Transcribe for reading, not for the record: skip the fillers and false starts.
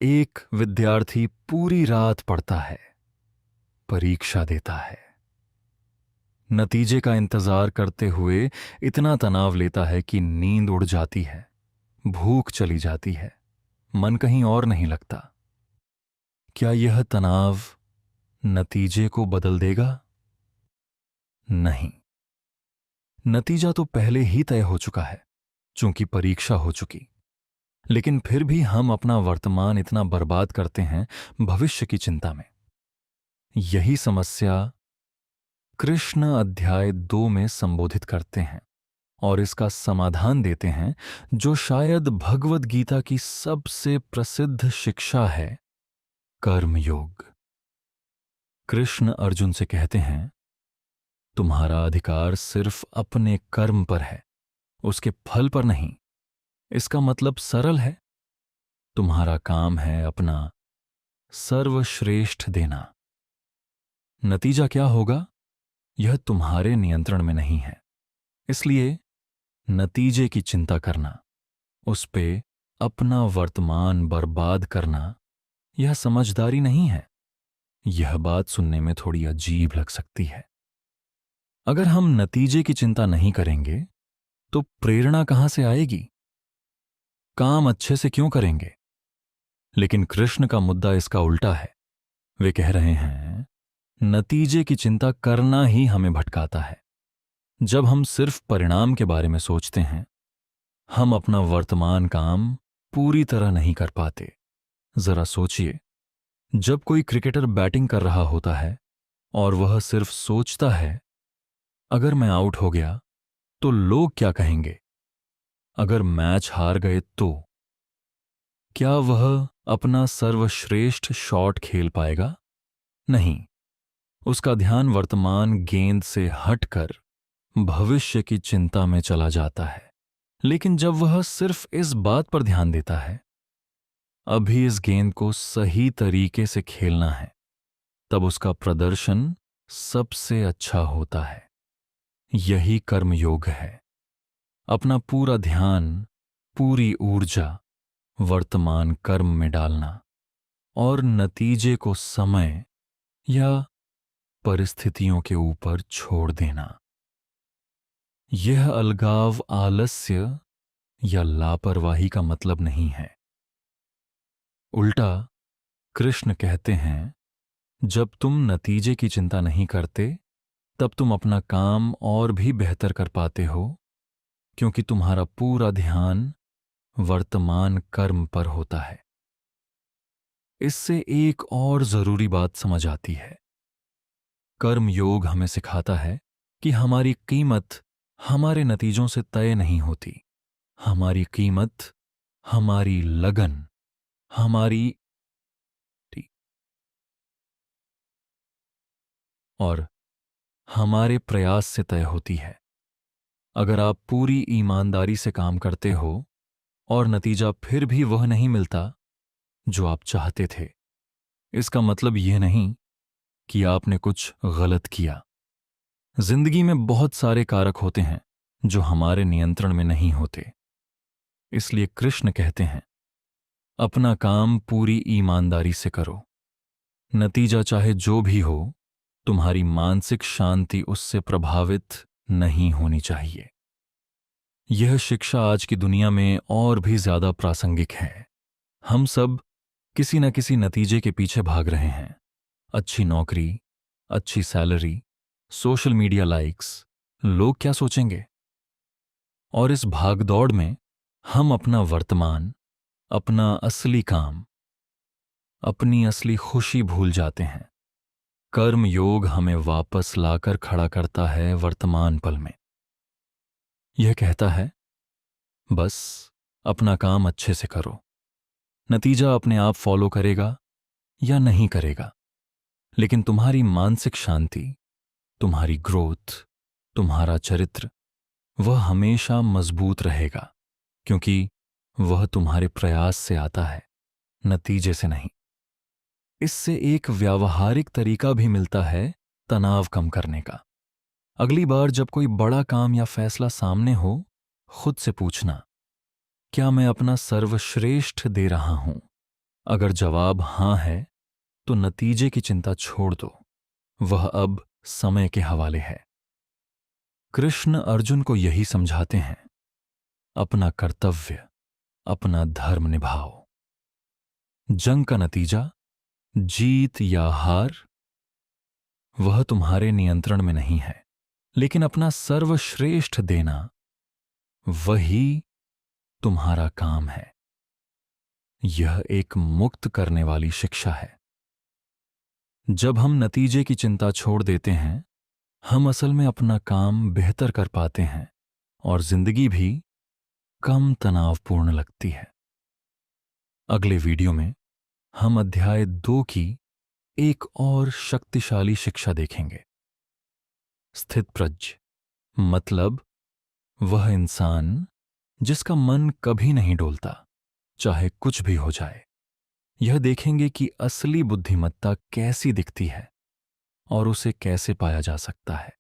एक विद्यार्थी पूरी रात पढ़ता है, परीक्षा देता है, नतीजे का इंतजार करते हुए इतना तनाव लेता है कि नींद उड़ जाती है, भूख चली जाती है, मन कहीं और नहीं लगता। क्या यह तनाव नतीजे को बदल देगा? नहीं। नतीजा तो पहले ही तय हो चुका है, चूंकि परीक्षा हो चुकी। लेकिन फिर भी हम अपना वर्तमान इतना बर्बाद करते हैं भविष्य की चिंता में। यही समस्या कृष्ण अध्याय 2 में संबोधित करते हैं और इसका समाधान देते हैं, जो शायद भगवद गीता की सबसे प्रसिद्ध शिक्षा है, कर्मयोग। कृष्ण अर्जुन से कहते हैं, तुम्हारा अधिकार सिर्फ अपने कर्म पर है, उसके फल पर नहीं। इसका मतलब सरल है, तुम्हारा काम है अपना सर्वश्रेष्ठ देना। नतीजा क्या होगा, यह तुम्हारे नियंत्रण में नहीं है। इसलिए नतीजे की चिंता करना, उस पे अपना वर्तमान बर्बाद करना, यह समझदारी नहीं है। यह बात सुनने में थोड़ी अजीब लग सकती है। अगर हम नतीजे की चिंता नहीं करेंगे तो प्रेरणा कहां से आएगी? काम अच्छे से क्यों करेंगे? लेकिन कृष्ण का मुद्दा इसका उल्टा है। वे कह रहे हैं, नतीजे की चिंता करना ही हमें भटकाता है। जब हम सिर्फ परिणाम के बारे में सोचते हैं, हम अपना वर्तमान काम पूरी तरह नहीं कर पाते। जरा सोचिए, जब कोई क्रिकेटर बैटिंग कर रहा होता है और वह सिर्फ सोचता है, अगर मैं आउट हो गया तो लोग क्या कहेंगे? अगर मैच हार गए तो क्या वह अपना सर्वश्रेष्ठ शॉट खेल पाएगा? नहीं। उसका ध्यान वर्तमान गेंद से हटकर भविष्य की चिंता में चला जाता है। लेकिन जब वह सिर्फ इस बात पर ध्यान देता है, अभी इस गेंद को सही तरीके से खेलना है, तब उसका प्रदर्शन सबसे अच्छा होता है। यही कर्मयोग है। अपना पूरा ध्यान, पूरी ऊर्जा वर्तमान कर्म में डालना और नतीजे को समय या परिस्थितियों के ऊपर छोड़ देना। यह अलगाव आलस्य या लापरवाही का मतलब नहीं है। उल्टा कृष्ण कहते हैं, जब तुम नतीजे की चिंता नहीं करते, तब तुम अपना काम और भी बेहतर कर पाते हो, क्योंकि तुम्हारा पूरा ध्यान वर्तमान कर्म पर होता है। इससे एक और जरूरी बात समझ आती है। कर्म योग हमें सिखाता है कि हमारी कीमत हमारे नतीजों से तय नहीं होती। हमारी कीमत हमारी लगन, हमारी और हमारे प्रयास से तय होती है। अगर आप पूरी ईमानदारी से काम करते हो और नतीजा फिर भी वह नहीं मिलता जो आप चाहते थे, इसका मतलब यह नहीं कि आपने कुछ गलत किया। जिंदगी में बहुत सारे कारक होते हैं जो हमारे नियंत्रण में नहीं होते। इसलिए कृष्ण कहते हैं, अपना काम पूरी ईमानदारी से करो। नतीजा चाहे जो भी हो, तुम्हारी मानसिक शांति उससे प्रभावित नहीं होनी चाहिए। यह शिक्षा आज की दुनिया में और भी ज्यादा प्रासंगिक है। हम सब किसी न किसी नतीजे के पीछे भाग रहे हैं। अच्छी नौकरी, अच्छी सैलरी, सोशल मीडिया लाइक्स, लोग क्या सोचेंगे? और इस भागदौड़ में हम अपना वर्तमान, अपना असली काम, अपनी असली खुशी भूल जाते हैं। कर्म योग हमें वापस लाकर खड़ा करता है वर्तमान पल में। यह कहता है, बस अपना काम अच्छे से करो। नतीजा अपने आप फॉलो करेगा या नहीं करेगा, लेकिन तुम्हारी मानसिक शांति, तुम्हारी ग्रोथ, तुम्हारा चरित्र, वह हमेशा मजबूत रहेगा, क्योंकि वह तुम्हारे प्रयास से आता है, नतीजे से नहीं। इससे एक व्यावहारिक तरीका भी मिलता है तनाव कम करने का। अगली बार जब कोई बड़ा काम या फैसला सामने हो, खुद से पूछना, क्या मैं अपना सर्वश्रेष्ठ दे रहा हूं? अगर जवाब हां है तो नतीजे की चिंता छोड़ दो, वह अब समय के हवाले है। कृष्ण अर्जुन को यही समझाते हैं, अपना कर्तव्य, अपना धर्म निभाओ। जंग का नतीजा, जीत या हार, वह तुम्हारे नियंत्रण में नहीं है, लेकिन अपना सर्वश्रेष्ठ देना, वही तुम्हारा काम है। यह एक मुक्त करने वाली शिक्षा है। जब हम नतीजे की चिंता छोड़ देते हैं, हम असल में अपना काम बेहतर कर पाते हैं और जिंदगी भी कम तनावपूर्ण लगती है। अगले वीडियो में हम अध्याय 2 की एक और शक्तिशाली शिक्षा देखेंगे। स्थितप्रज्ञ मतलब वह इंसान जिसका मन कभी नहीं डोलता, चाहे कुछ भी हो जाए। यह देखेंगे कि असली बुद्धिमत्ता कैसी दिखती है और उसे कैसे पाया जा सकता है।